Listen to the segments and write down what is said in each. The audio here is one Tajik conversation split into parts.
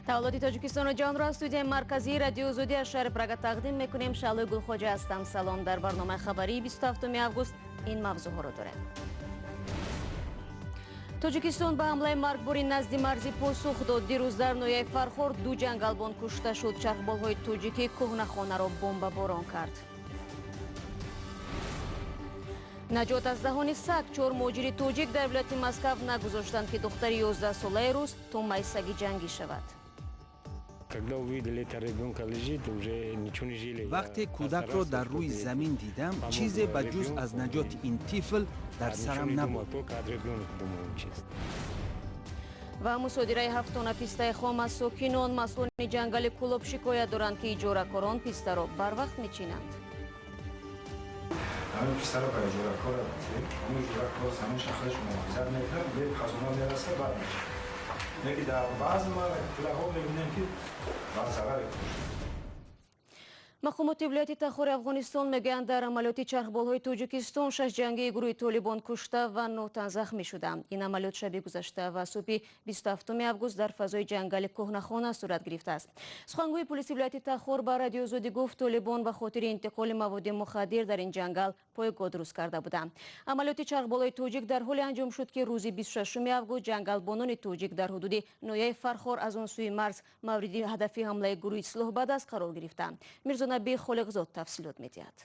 таваллуди тоҷикистону ҷаҳонро аз студияи марказии радиои озодӣ аз шаҳри Прага тақдим мекунем. Шаълои Гулхоҷа ҳастам. салом. Дар барномаи хабарии 27 август ин мавзӯъҳоро дорем. тоҷикистон ба ҳамлаи маргбори назди марзӣ посух дод. дирӯз дар ноҳияи Фархор ду ҷангалбон кушта шуд. чархболҳои тоҷикӣ кӯҳнахонаро бомбаборон кард. наҷот аз заҳони саг. 4 муҳоҷири тоҷик дар вилояти Москав нагузоштанд ки духтари 11-солаи рус туммаи саги ҷангӣ шавад. вақте кӯдакро дар рӯи замин дидам, чизе ба ҷуз аз наҷоти ин тифл дар сарам набуд. ва мусодираи 7 пистаи хом аз сокинон. масъулини ҷангали Кӯлоб шикоят доранд ки иҷоракорон пистаро барвақт мечинанд. همین پسر رو برای جورکار رو بزنیم همین جورکار زمین شخصش محافظت میکنه به خزانه میرسه بعد میشه یکی در بعض مواقع میبینیم که بعض سفر мақомоти вилояти Тахори Афғонистон мегӯянд дар амалиёти чархболҳои Тоҷикистон 6 ҷангии гурӯҳи Толибон кушта ва 9 тан захмӣ шуданд. Ин амалиёт шаби гузашта ва субҳи 27 август дар фазои ҷангали Кӯҳнахона сурат гирифтааст. сухангӯи полиси вилояти Тахор ба радиои озодӣ гуфт, Толибон ба хотири интиқоли маводи мухаддир дар ин ҷангал пойгод руз карда буданд. амалиёти чархболҳои тоҷик дар ҳоле анҷом шуд ки рӯзи 26 август ҷангалбонони тоҷик дар ҳудуди ноҳияи Фархор аз он сӯи марз мавриди ҳадафи ҳамлаи гурӯҳи Ислоҳбадаст қарор гирифтанд. Наби Холиқзод тафсилот медиҳад.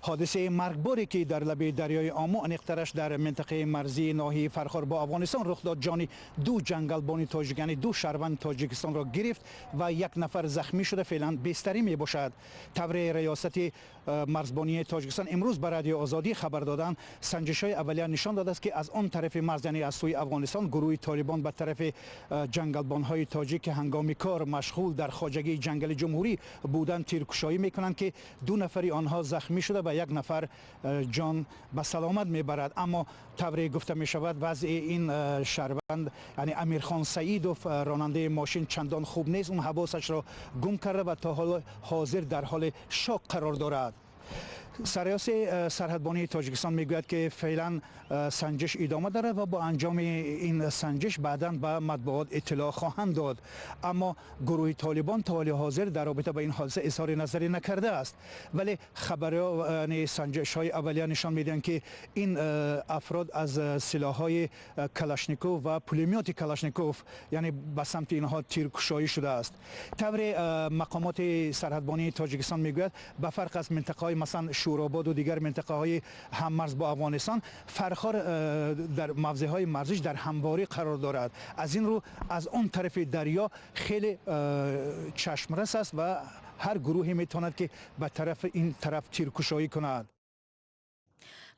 حادثه مرگباری که در لبه دریای آمو انیقترش در منطقه مرزی ناحیه فرخار با افغانستان رخ داد، جان دو جنگلبان تاجیک یعنی دو شهروند تاجیکستان را گرفت و یک نفر زخمی شده فعلا بستری می باشد. طور ریاست مرزبانی تاجیکستان امروز به رادیو آزادی خبر دادند سنجش‌های اولیه نشان داده است که از آن طرف مرز یعنی از سوی افغانستان گروه طالبان به طرف جنگلبان‌های تاجیک هنگام کار مشغول در خواجگی جنگل جمهوری بودند تیرکشایی میکنند که دو نفری آنها زخمی شده و یک نفر جان به سلامت میبرد. اما طوری گفته می شود وضع این شهروند یعنی امیرخان سعیدوف راننده ماشین چندان خوب نیست. اون حواسش را گم کرده و تا حال حاضر در حال شاک قرار دارد. سرایاس سرحدبانی تاجیکستان میگوید که فعلا سنجش ادامه دارد و با انجام این سنجش بعداً به مطبوعات اطلاع خواهند داد. اما گروه طالبان تا حال حاضر در رابطه با این حادثه اظهار نظری نکرده است، ولی خبرهای سنجش های اولیه نشان میدهند که این افراد از سلاح‌های کلاشنیکوف و پولمیات کلاشنیکوف یعنی به سمت اینها تیرکشایی شده است. طور مقامات سرحدبانی تاجیکستان میگوید به فرق از منطقه‌های مثلا شوراباد و دیگر منطقه های هممرز با افغانستان، فرخار در موضعهای مرزیش در همواری قرار دارد. از این رو از اون طرف دریا خیلی چشمرس است و هر گروهی میتواند که به طرف این طرف تیرکشایی کند.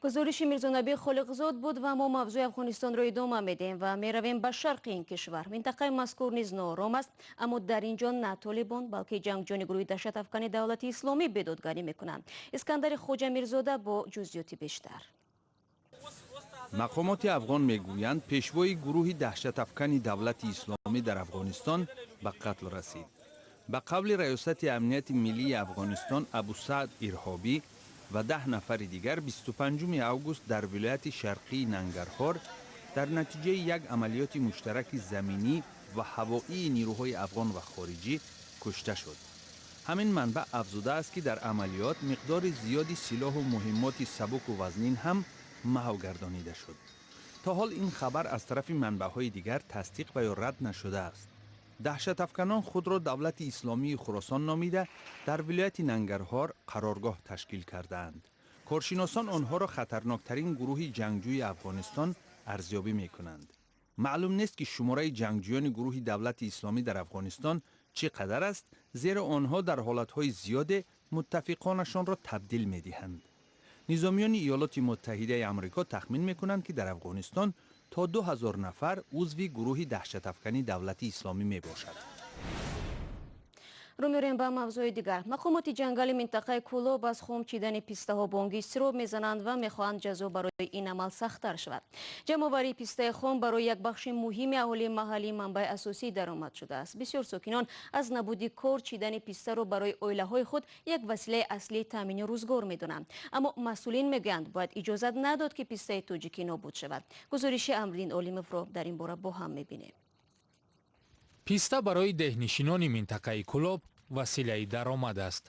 гузориши Мирзонаби Холиқзод буд ва мо мавзӯи Афғонистонро идома медиҳем ва меравем ба шарқи ин кишвар. Минтақаи мазкур низ ноором аст, аммо дар ин ҷо на Толибон, балки ҷангҷӯёни гурӯҳи даҳшатафкани давлати исломӣ бедодгарӣ мекунанд. Искандари Хоҷа Мирзода бо ҷузъиёти бештар. мақомоти афғон мегӯянд пешвои гурӯҳи даҳшатафкани давлати исломӣ дар Афғонистон ба қатл расид. ба қавли раёсати амнияти миллии Афғонистон Абусаъд Ирҳобӣ و 10 نفر دیگر 25 август در ولایت شرقی ننگرهار در نتیجه یک عملیات مشترک زمینی و هوایی نیروهای افغان و خارجی کشته شد. همین منبع افزوده است که در عملیات مقدار زیادی سلاح و مهمات سبک و وزنین هم محو گردانیده شد. تا حال این خبر از طرف منبع‌های دیگر تصدیق و یا رد نشده است. دهشت افکنان خود را دولت اسلامی خراسان نامیده در ولایت ننگرهار قرارگاه تشکیل کردند. کارشناسان آنها را خطرناکترین گروه جنگجوی افغانستان ارزیابی می کنند. معلوم نیست که شماره جنگجویان گروه دولت اسلامی در افغانستان چقدر است، زیرا آنها در حالتهای زیاد متفقانشان را تبدیل می دهند. نظامیان ایالات متحده آمریکا تخمین می کنند که در افغانستان تا 2000 نفر عضو گروه دهشت‌افکنی دولت اسلامی می باشد. رو می‌ریم با موضوع دیگر. مقامات جنگلی منطقه کولوب از خام چیدن پیسته‌ها بانگی سیروب می‌زنند و می‌خواهند جزا برای این عمل سخت‌تر شود. جمع‌آوری پیسته خام برای یک بخش مهم اهالی محلی منبع اساسی درآمد شده است. بسیار ساکنان از نبود کار چیدن پیسته را برای عائله‌های خود یک وسیله اصلی تامین روزگار می‌دانند. اما مسئولین می‌گویند باید اجازه نداد که پیسته توجیکی نابود شود. گزارش امرین علیمov را در این باره با هم می‌بینیم. писта барои деҳнишинони минтақаи Кулоб василаи даромад аст.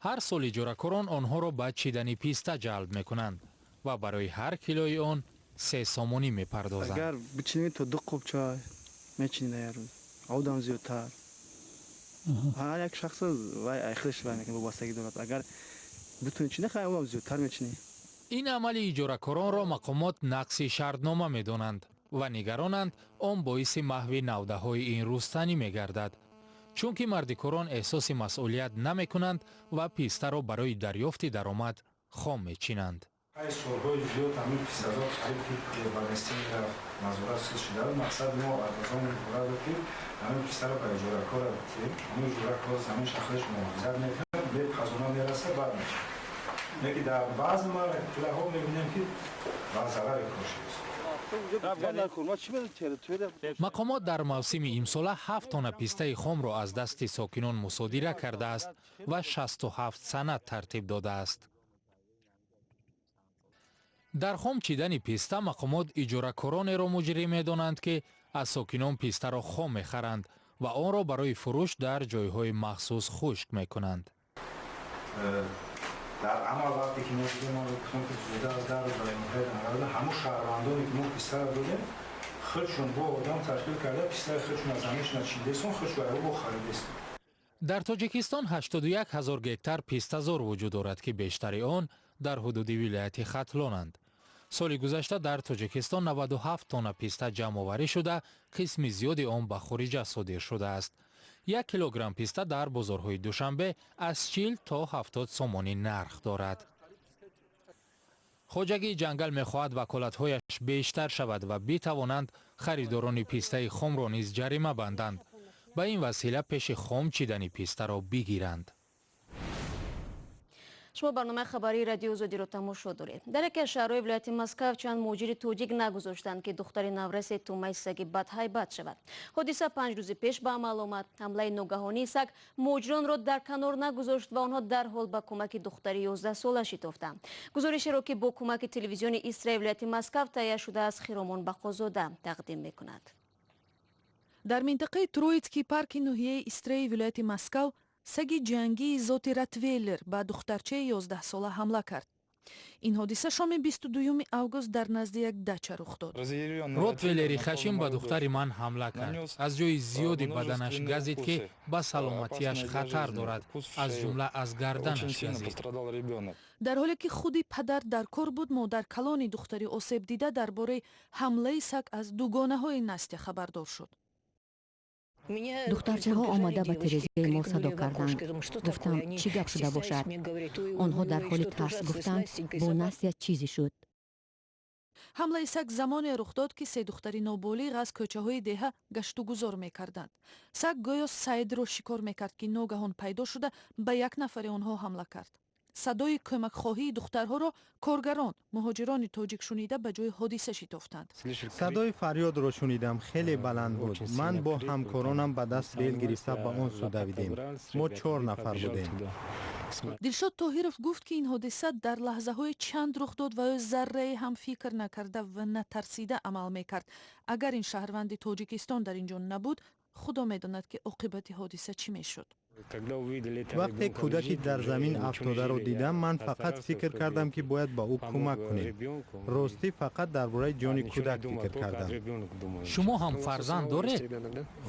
ҳар сол иҷоракорон онҳоро ба чидани писта ҷалб мекунанд ва барои ҳар килои он 3 сомонӣ мепардозанд. агар бичинем то 2 қоб чай мечинем дар рӯз, одам зиёдтар. ҳар як шахс вай айхлиш вай мекунад, вобастагӣ дорад. агар битони чина хай одам зиёдтар мечинем. ин амали иҷоракоронро мақомот нақси шартнома медонанд ва нигаронанд он боиси маҳви навдаҳои ин рӯстанӣ мегардад, чунки мардикорон эҳсоси масъулият намекунанд ва пистаро барои дарёфти даромад хом мечинанд. ай солҳои зиёд ҳамин пистазор қариб ба дастии назорат шуда. мақсад мо аз он иборат ки ҳамин пистаро ба иҷоракор додем, ҳамин иҷоракор ҳамин шахсаш муҳофизат мекунад, бе хазона мераса бад мешавад. لیکن در بعض مراحل می‌بینیم که بعض ضرر کار شده. мақомот дар мавсими имсола 7 тонна пистаи хомро аз дасти сокинон мусодира кардааст ва 67 санад тартиб додааст. дар хом чидани писта мақомот иҷоракоронеро муҷрим медонанд ки аз сокинон пистаро хом мехаранд ва онро барои фурӯш дар ҷойҳои махсус хушк мекунанд. در عمل وقتی که ما دیدیم ما که زوده از در برای محیط نقرده همون شهروندانی که ما پیسته رو دادیم خودشون با آدم تشکیل کرده پیسته خودشون از همش نچیده سون خودشون رو خریده است. дар тоҷикистон 81 000 гектар пистазор вуҷуд дорад ки бештари он дар ҳудуди вилояти хатлонанд. соли гузашта дар тоҷикистон 97 тонна писта ҷамъоварӣ шуда, қисми зиёди он ба хориҷа содир шудааст. 1 килограмм писта дар бозорҳои душанбе аз 40 то 70 сомонӣ нарх дорад. хоҷагии ҷангал мехоҳад ваколатҳояш бештар шавад ва битавонанд харидорони пистаи хомро низ ҷарима банданд. ба ин васила пеши хом чидани пистаро бигиранд. шумо барномаи хабарии радиои озодиро тамошо доред. дар яке аз шаҳрҳои вилояти Москав чанд муҳоҷири тоҷик нагузоштанд ки духтари навраси Тумаи саги бадҳайбат шавад. ҳодиса 5 рӯзи пеш ба амал омад. ҳамлаи ногаҳонии саг муҳоҷиронро дар канор нагузошт ва онҳо дарҳол ба кӯмаки духтари 11-сола шитофтанд. гузоришеро ки бо кӯмаки телевизиони Исраи вилояти Москав таҳия шудааст, Хиромон Бақозода тақдим мекунад. дар минтақаи Троицкий парки ноҳияи Истраи вилояти Москав саги ҷангии зоти Ротвейлер ба духтарчаи 11-сола ҳамла кард. ин ҳодиса шоми 22 август дар назди як дача рух дод. ротвейлери хашим ба духтари ман ҳамла кард. аз ҷои зиёди баданаш газид ки ба саломатиаш хатар дорад, аз ҷумла аз гарданаш газид. дар ҳоле ки худи падар дар кор буд, модаркалони духтари осебдида дар бораи ҳамлаи саг аз дугонаҳои Настя хабардор шуд. духтарчаҳо омада ба тирезаи мо садо карданд. гуфтам чӣ гап шуда бошад? онҳо дар ҳоли тарс гуфтанд бо Настя чизе шуд. ҳамлаи саг замоне рух дод ки се духтари ноболиғ аз кӯчаҳои деҳа гаштугузор мекарданд. саг гӯё Саидро шикор мекард ки ногаҳон пайдо шуда ба як нафари онҳо ҳамла кард. садои кӯмакхоҳии духтарҳоро коргарон, муҳоҷирони тоҷик шунида ба ҷои ҳодиса шитофтанд. садои фарёдро шунидам, хеле баланд буд. ман бо ҳамкоронам ба даст бел гирифта ба он су давидем. мо 4 нафар будем. дилшод Тоҳиров гуфт ки ин ҳодиса дар лаҳзаҳои чанд рух дод ва ӯ заррае ҳам фикр накарда ва натарсида амал мекард. агар ин шаҳрванди Тоҷикистон дар ин ҷо набуд, худо медонад ки оқибати ҳодиса чӣ мешуд. вақте кӯдаки дар замин афтодаро дидам, ман фақат фикр кардам ки бояд ба ӯ кӯмак кунем. ростӣ фақат дар бораи ҷони кӯдак фикр кардам. шумо ҳам фарзанд доред?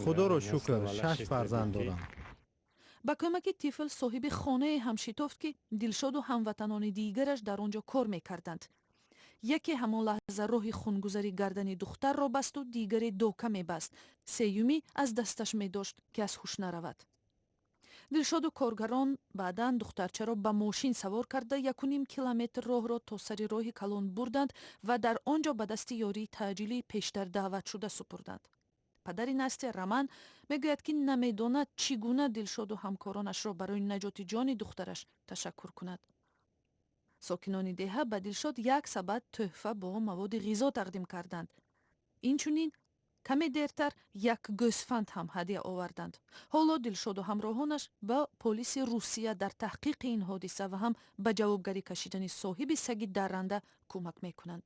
худоро шукр, 6 фарзанд дорам. ба кӯмаки тифл соҳиби хонае ҳам шитофт ки Дилшоду ҳамватанони дигараш дар он ҷо кор мекарданд. яке ҳамон лаҳза роҳи хунгузари гардани духтарро басту дигаре дока мебаст. сеюми аз дасташ медошт ки аз ҳуш наравад. дилшоду коргарон баъдан духтарчаро ба мошин савор карда 1.5 километр роҳро то сари роҳи калон бурданд ва дар он ҷо ба дасти ёрии таъҷилии пештар даъватшуда супурданд. падари Настя Роман мегӯяд ки намедонад чӣ гуна Дилшоду ҳамкоронашро барои наҷоти ҷони духтараш ташаккур кунад. сокинони деҳа ба Дилшод як сабад тӯҳфа бо маводи ғизо тақдим карданд. инчунин каме дертар як гӯсфанд ҳам ҳадия оварданд. ҳоло Дилшоду ҳамроҳонаш ба полиси Русия дар таҳқиқи ин ҳодиса ва ҳам ба ҷавобгарӣ кашидани соҳиби саги дарранда кӯмак мекунанд.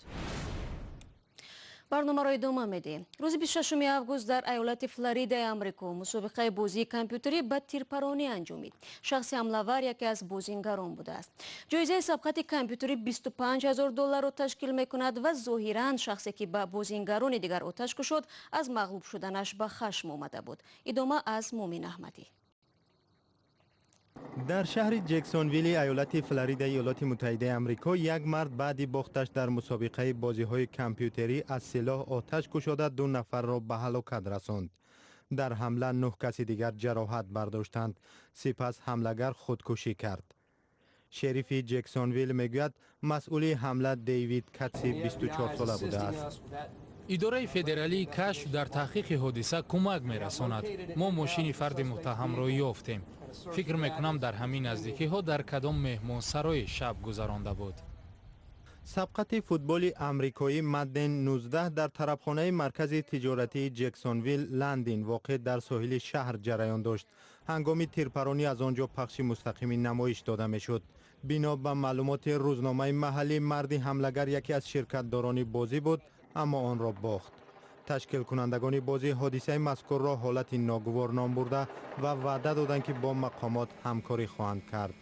برنامه را ادامه میدیم. روز 26 آگوست در ایالت فلوریدا آمریکا مسابقه بازی کامپیوتری با تیرپرانی انجامید. شخص حمله‌آور یکی از بازیگران بوده است. جایزه سبقت کامپیوتری $25,000 را تشکیل میکند و ظاهراً شخصی که با بازیگران دیگر آتش کشید از مغلوب شدنش به خشم آمده بود. ادامه از مومن احمدی. در شهر جکسونویل ایالت فلوریدا ایالات متحده آمریکا یک مرد بعد باختش در مسابقه بازی‌های کامپیوتری از سلاح آتش گشوده 2 نفر را به هلاکت رساند. در حمله 9 کسی دیگر جراحت برداشتند. سپس حمله‌گر خودکشی کرد. شریف جکسونویل میگوید مسئول حمله دیوید کاتسی 24 ساله بوده است. اداره فدرالی کشف در تحقیق حادثه کمک می‌رساند. ما ماشین فرد متهم را یافتیم. فکر میکنم در همین نزدیکی ها در کدام مهمان سرای شب گذرانده بود. سبقت فوتبال آمریکایی مدن 19 در طرفخانه مرکز تجارتی جکسونویل لندین واقع در ساحل شهر جریان داشت. هنگام تیرپرانی از آنجا پخش مستقیم نمایش داده میشد. بنا به معلومات روزنامه محلی مردی حمله‌گر یکی از شرکت‌داران بازی بود اما آن را باخت. تشکیل کنندگان بازی حادثه مذکور را حالت ناگوار نام برده و وعده دادند که با مقامات همکاری خواهند کرد.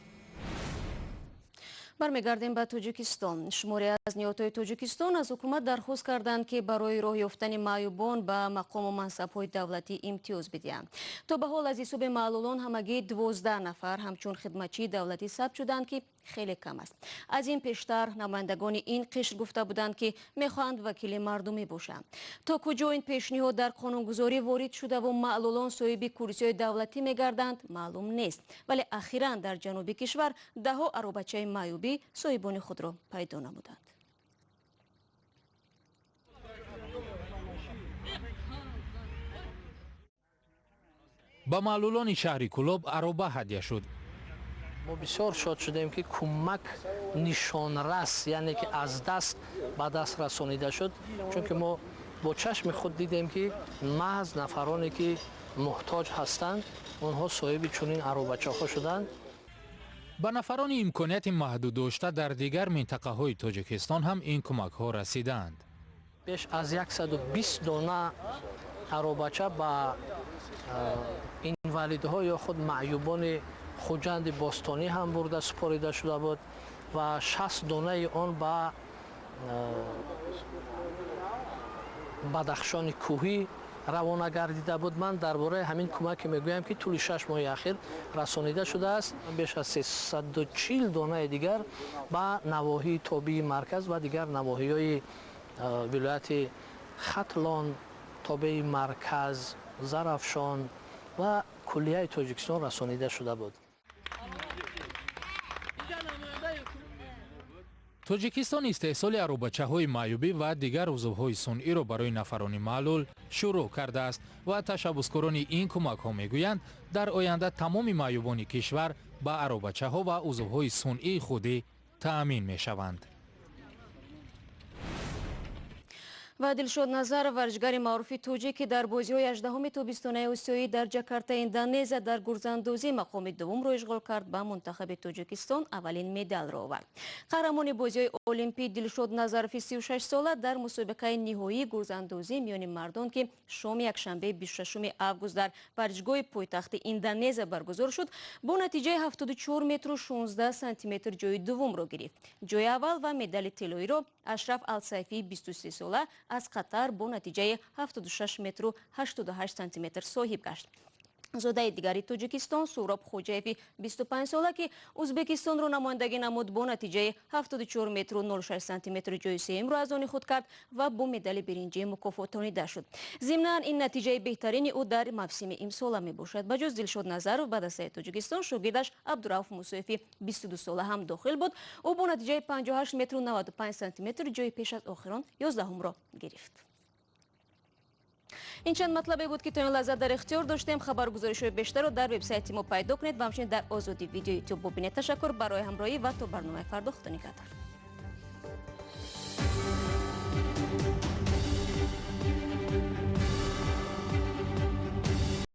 برمیگردیم به تاجیکستان. شماری از نهادهای تاجیکستان از حکومت درخواست کردند که برای راه یافتن معیوبان به مقام و منصب‌های دولتی امتیاز بدهند. تا به حال از حساب معلولان همگی 12 نفر همچون خدمتچی دولتی ثبت شدند که خیلی کم است. از این پیشتر نمایندگان این قشر گفته بودند که میخواهند وکیل مردمی باشند. تا کجا این پیشنهاد در قانونگذاری وارد شده و معلولان صاحب کرسی‌های دولتی میگردند معلوم نیست. ولی اخیراً در جنوب کشور ده‌ها عروبچه معیوبی صاحبان خود را پیدا نمودند. با معلولان شهر کلوب عروبه هدیه شد. ما بسیار شاد شدیم که کمک نشانرس، یعنی که از دست به دست رسانیده شد، چون که ما با چشم خود دیدیم که محض نفرانی که محتاج هستند اونها صاحب چنین عروبچه‌ها شدند. به نفران امکانیت محدود داشته در دیگر منطقه های تاجیکستان هم این کمک ها رسیدند. بیش از 120 دانه عروبچه با اینوالید یا خود معیوبان خوجند باستانی هم برده سپاریده شده بود و 60 دانه آن به بدخشان کوهی روانه گردیده بود. من درباره همین کمک میگویم که طول 6 ماه اخیر رسانیده شده است. بیش از 340 دانه دیگر به نواحی تابع مرکز و دیگر نواحی‌های ولایت ختلان، تابع مرکز، زرافشان و کلیه تاجیکستان رسانیده شده بود. تاجیکستان استحصال عروبچه‌های معیوبی و دیگر عضوهای صنعی را برای نفران معلول شروع کرده است و تشبثکاران این کمک‌ها میگویند در آینده تمام معیوبان کشور با عروبچه‌ها و عضوهای صنعی خودی تأمین می‌شوند. و دلشاد نظر ورزشگر معروف توجیک در بازی‌های 18 تابستانه آسیایی در جاکارتا اندونزیا در گرزاندازی مقام دوم را اشغال کرد. به منتخب تاجیکستان اولین مدال را آورد. قهرمان بازی‌های المپیک دلشاد نظرفی 36 ساله در مسابقه نهایی گرزاندازی میان مردان که شام یکشنبه 26 آگوست در ورزشگاه پایتخت اندونزیا برگزار شد با نتیجه 74 متر و 16 سانتی متر جای دوم را گرفت. جای اول و مدال طلایی را اشرف السیفی 23 ساله از قطر با نتیجه 76 متر و 88 سانتی متر صاحب گشت. زاده دیگری تاجیکستان سهراب خوجایفی 25 ساله که ازبکستان را نمایندگی نمود با نتیجه 74 متر و 06 سانتی متر جای سوم را از آن خود کرد و با مدال برنجی مکافاتانیده شد. ضمناً این نتیجه بهترین او در موسم امسال می باشد. بجز دلشاد نظرов به دسته تاجیکستان شاگردش عبدالرؤف موسویفی 22 ساله هم داخل بود. او با نتیجه 58 متر و 95 سانتی متر جای پیش از آخران 11 را گرفت. این چند مطلبی بود که تا این لحظه در اختیار داشتیم. خبرگزاری‌های بیشتر رو در وبسایت ما پیدا کنید و همچنین در آزادی ویدیو یوتیوب ببینید. تشکر برای همراهی و تا برنامه فردا. خدا نگهدار.